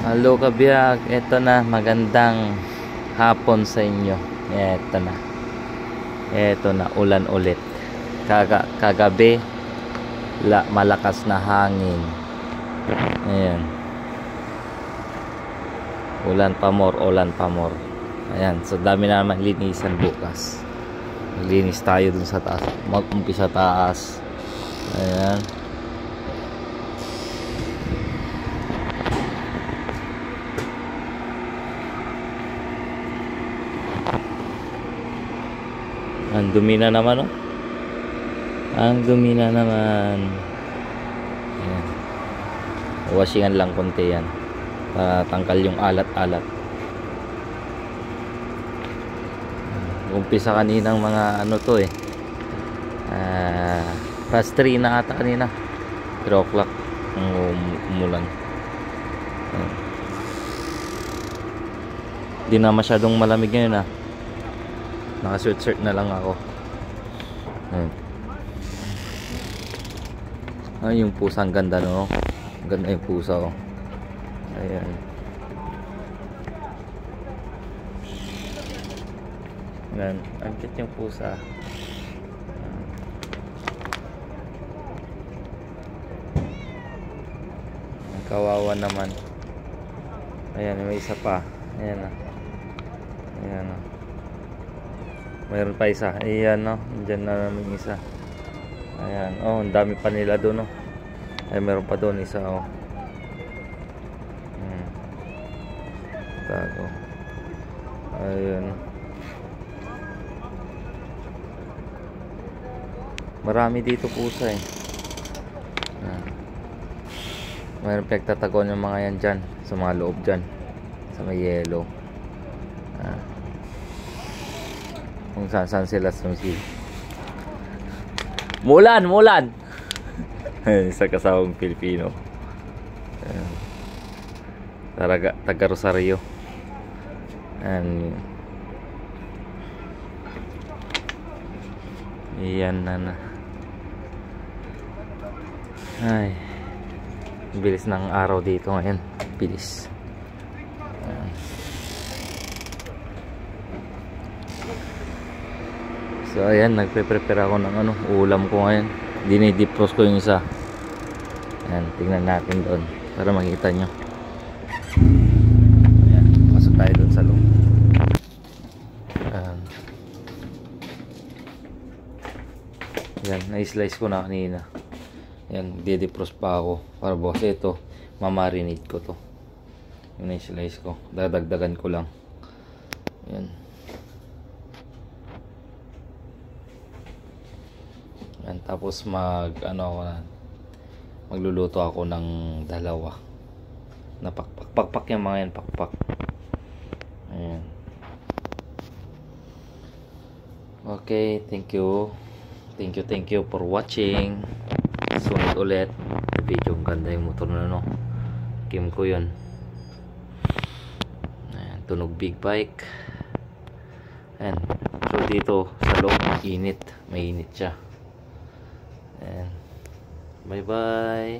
Hello kabiyag, eto na, magandang hapon sa inyo. Eto na, ulan ulit. Kagabi, malakas na hangin. Ayan. Ulan pa more. Ayan, so dami na naman linisan bukas. Maglinis tayo dun sa taas. Mag-umpisa taas. Ayan. Ang dumi na naman, oh. Ang dumi na naman. Ayan. Washingan lang konti yan para tangkal yung alat-alat. Umpisa kaninang mga ano to eh. Past 3 na ata kanina. 3 o'clock umulan. Di na masyadong malamig ngayon, ah. Naka-sweatshirt na lang ako. Ay, yung pusa ang ganda, no? Ganda yung pusa, oh. Ayan. Ayan. Ang cute yung pusa. Ang kawawa naman. Ayan, may isa pa. Ayan, oh. Ayan, oh. Mayroon pa isa. Ayan, no. Diyan na naman isa. Ayan. Oh, ang dami pa nila doon, no. Ay, mayroon pa doon isa, oh. Tago. Ayan. Marami dito pusa, eh. Mayroon pinagtatagon yung mga yan dyan. Sa mga loob dyan. Sa may yellow. Kung saan sila sumisid. Mulan! Sa kasawang Pilipino. Taga Rosario. Iyan na. Ay, bilis ng araw dito ngayon. Bilis. So ayan, nagpe-prepare ako ng ulam ko ngayon. Dinidipros ko yung isa. Ayan, tingnan natin doon para makita nyo. Ayan, pasok tayo doon sa loob. Ayan, na-slice ko na kanina. Ayan, didipros pa ako para bukas ito, mamarinate ko to. Yung na-slice ko, dadagdagan ko lang. Ayan. Yan, tapos magluluto ako ng dalawa na pakpak yung mga yan, pakpak. Ayan. Okay, thank you for watching. Sunod ulit video. Ganda yung motor na, no. Kim ko yun. Ayan, tunog big bike. Ayan. So dito sa loob mainit siya. And bye bye.